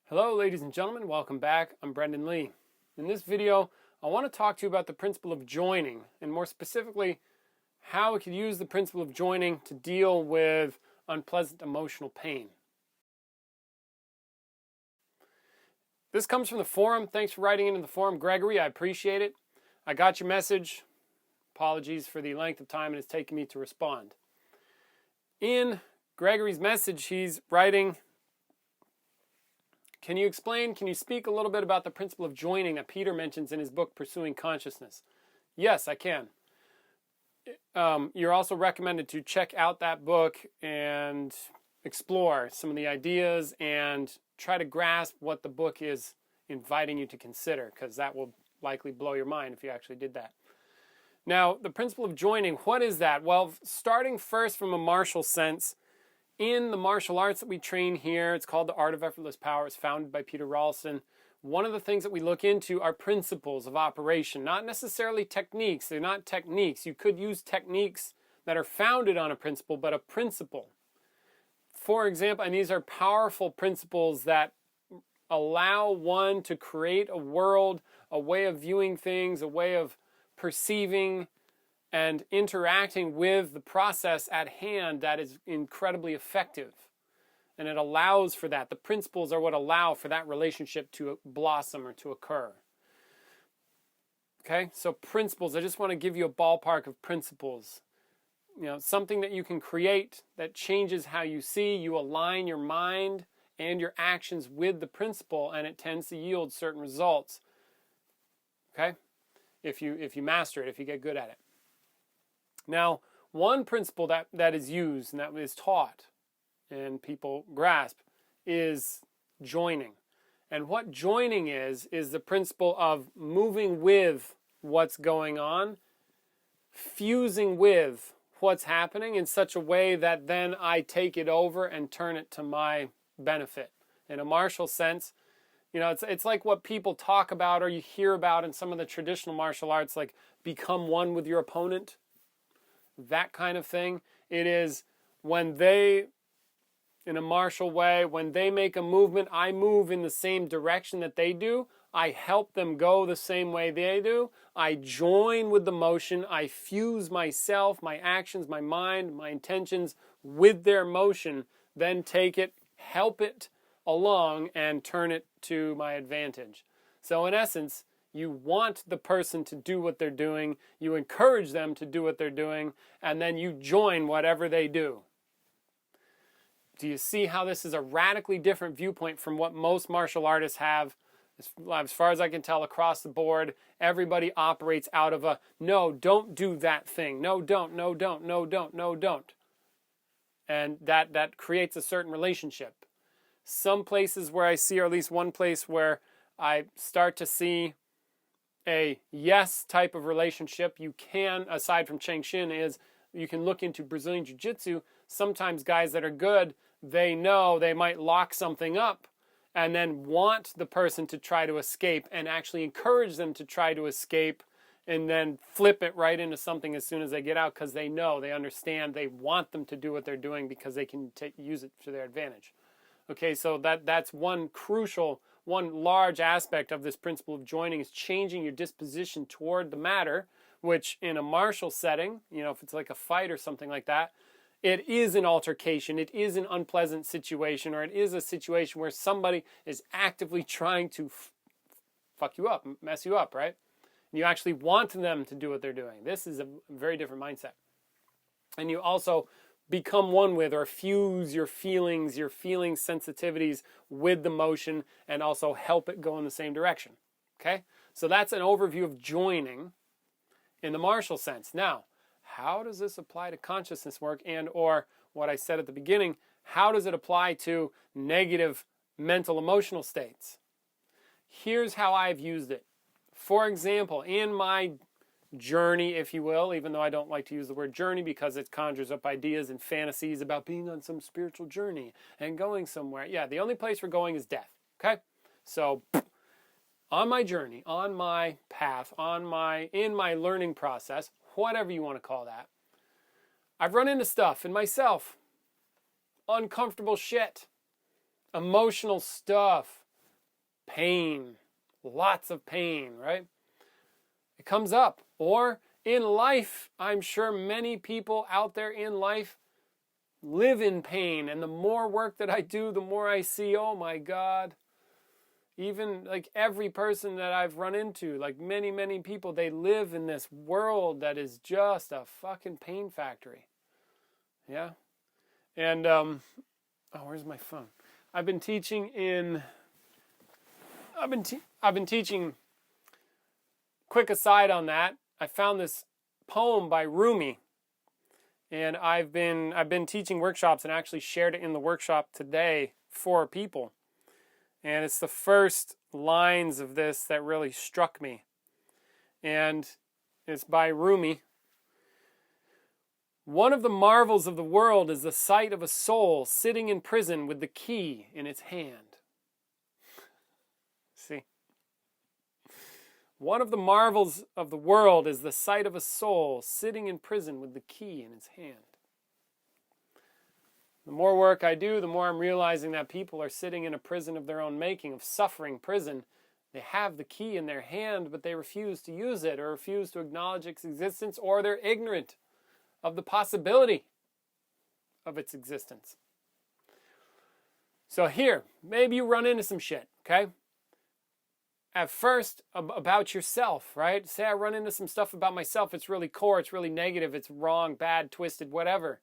Hello ladies and gentlemen, welcome back. I'm Brendan Lee. In this video, I want to talk to you about the principle of joining, and more specifically, how we could use the principle of joining to deal with unpleasant emotional pain. This comes from the forum. Thanks for writing into the forum, Gregory. I appreciate it. I got your message. Apologies for the length of time it has taken me to respond. In Gregory's message, he's writing, can you speak a little bit about the principle of joining that Peter mentions in his book, Pursuing Consciousness? Yes, I can. You're also recommended to check out that book and explore some of the ideas and try to grasp what the book is inviting you to consider, because that will likely blow your mind if you actually did that. Now, the principle of joining, what is that? Well, starting first from a martial sense, in the martial arts that we train here, it's called The Art of Effortless Power. It's founded by Peter Ralston. One of the things that we look into are principles of operation, not necessarily techniques. They're not techniques. You could use techniques that are founded on a principle, but a principle. For example, and these are powerful principles that allow one to create a world, a way of viewing things, a way of perceiving and interacting with the process at hand that is incredibly effective. And it allows for that. The principles are what allow for that relationship to blossom or to occur. Okay, so principles, I just want to give you a ballpark of principles. You know, something that you can create that changes how you see. You align your mind and your actions with the principle, and it tends to yield certain results. Okay, if you master it, if you get good at it. Now, one principle that is used and that is taught and people grasp is joining. And what joining is the principle of moving with what's going on, fusing with what's happening in such a way that then I take it over and turn it to my benefit. In a martial sense, you know, it's like what people talk about or you hear about in some of the traditional martial arts, like become one with your opponent. That kind of thing. It is when they, in a martial way, when they make a movement, I move in the same direction that they do. I help them go the same way they do. I join with the motion. I fuse myself, my actions, my mind, my intentions with their motion, then take it, help it along, and turn it to my advantage. So in essence, you want the person to do what they're doing, you encourage them to do what they're doing, and then you join whatever they do. Do you see how this is a radically different viewpoint from what most martial artists have? As far as I can tell, across the board, everybody operates out of a, no, don't do that thing. No, don't, no, don't, no, don't, no, don't. And that creates a certain relationship. Some places where I see, or at least one place where I start to see a yes type of relationship, you can, aside from Cheng Shin, is you can look into Brazilian Jiu-Jitsu. Sometimes guys that are good, they know they might lock something up and then want the person to try to escape and actually encourage them to try to escape and then flip it right into something as soon as they get out, because they know, they understand, they want them to do what they're doing because they can use it to their advantage. Okay, so that's one large aspect of this principle of joining, is changing your disposition toward the matter, which in a martial setting, you know, if it's like a fight or something like that, it is an altercation, it is an unpleasant situation, or it is a situation where somebody is actively trying to fuck you up, mess you up, right? And you actually want them to do what they're doing. This is a very different mindset. And you also become one with, or fuse your feeling sensitivities with the motion, and also help it go in the same direction. Okay? So that's an overview of joining in the martial sense. Now, how does this apply to consciousness work, and or what I said at the beginning, how does it apply to negative mental emotional states? Here's how I've used it. For example, in my journey, if you will, even though I don't like to use the word journey because it conjures up ideas and fantasies about being on some spiritual journey and going somewhere. Yeah, the only place we're going is death. Okay? So, on my journey, on my path, in my learning process, whatever you want to call that, I've run into stuff in myself. Uncomfortable shit. Emotional stuff. Pain. Lots of pain, right? It comes up. Or in life, I'm sure many people out there in life live in pain. And the more work that I do, the more I see, oh my God. Even like every person that I've run into, like many, many people, they live in this world that is just a fucking pain factory. Yeah. And, where's my phone? I've been teaching, quick aside on that, I found this poem by Rumi. And I've been teaching workshops and actually shared it in the workshop today for people. And it's the first lines of this that really struck me. And it's by Rumi. One of the marvels of the world is the sight of a soul sitting in prison with the key in its hand. See? One of the marvels of the world is the sight of a soul sitting in prison with the key in its hand. The more work I do, the more I'm realizing that people are sitting in a prison of their own making, of suffering prison. They have the key in their hand, but they refuse to use it or refuse to acknowledge its existence, or they're ignorant of the possibility of its existence. So here, maybe you run into some shit, okay? At first, about yourself, right? Say I run into some stuff about myself. It's really core, it's really negative, it's wrong, bad, twisted, whatever.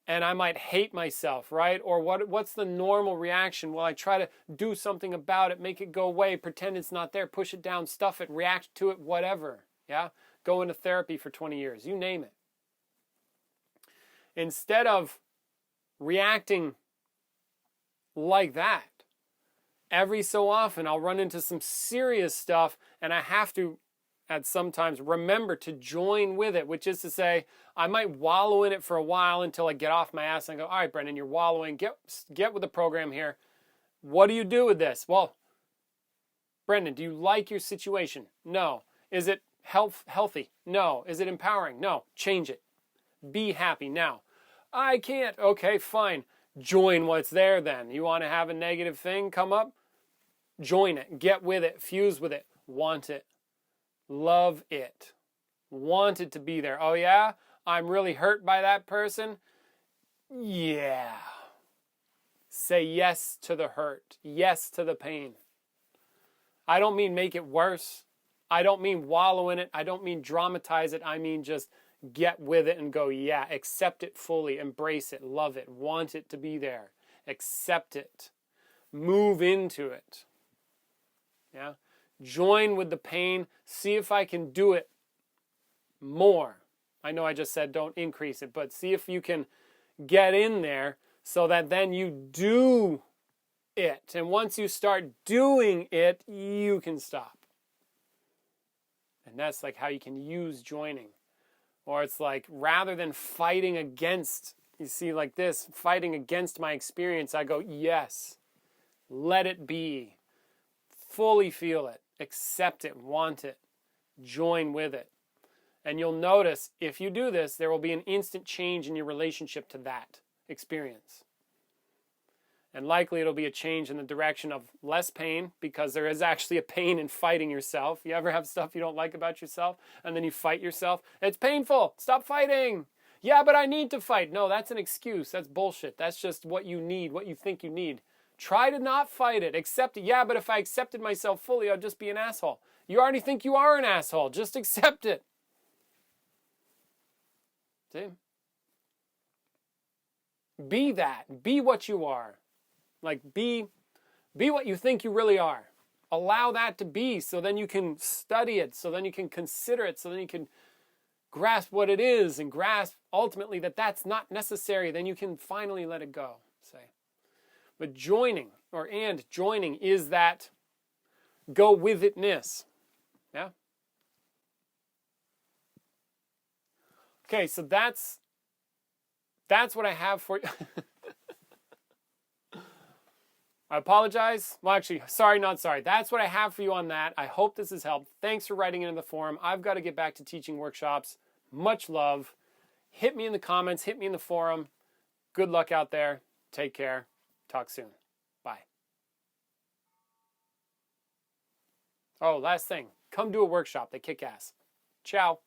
And I might hate myself, right? Or what's the normal reaction? Well, I try to do something about it, make it go away, pretend it's not there, push it down, stuff it, react to it, whatever. Yeah? Go into therapy for 20 years, you name it. Instead of reacting like that, every so often I'll run into some serious stuff and I have to at sometimes remember to join with it, which is to say, I might wallow in it for a while until I get off my ass and go, all right, Brendan, you're wallowing. Get with the program here. What do you do with this? Well, Brendan, do you like your situation? No. Is it healthy? No. Is it empowering? No. Change it. Be happy now. I can't. Okay, fine. Join what's there then. You want to have a negative thing come up? Join it. Get with it. Fuse with it. Want it. Love it. Want it to be there. Oh yeah? I'm really hurt by that person? Yeah. Say yes to the hurt. Yes to the pain. I don't mean make it worse. I don't mean wallow in it. I don't mean dramatize it. I mean just get with it and go, yeah, accept it fully, embrace it, love it, want it to be there, accept it, move into it. Yeah? Join with the pain, see if I can do it more. I know I just said don't increase it, but see if you can get in there so that then you do it. And once you start doing it, you can stop. And that's like how you can use joining. Or it's like rather than fighting against, you see like this, fighting against my experience, I go, yes, let it be. Fully feel it, accept it, want it, join with it. And you'll notice if you do this, there will be an instant change in your relationship to that experience. And likely it'll be a change in the direction of less pain, because there is actually a pain in fighting yourself. You ever have stuff you don't like about yourself and then you fight yourself? It's painful. Stop fighting. Yeah, but I need to fight. No, that's an excuse. That's bullshit. That's just what you need, what you think you need. Try to not fight it. Accept it. Yeah, but if I accepted myself fully, I'd just be an asshole. You already think you are an asshole. Just accept it. See? Be that. Be what you are. Like, be what you think you really are. Allow that to be, so then you can study it, so then you can consider it, so then you can grasp what it is and grasp ultimately that that's not necessary. Then you can finally let it go, say. But joining is that go with itness. Yeah? Okay, so that's what I have for you. I apologize. Well, actually, sorry, not sorry. That's what I have for you on that. I hope this has helped. Thanks for writing into the forum. I've got to get back to teaching workshops. Much love. Hit me in the comments. Hit me in the forum. Good luck out there. Take care. Talk soon. Bye. Oh, last thing. Come do a workshop. They kick ass. Ciao.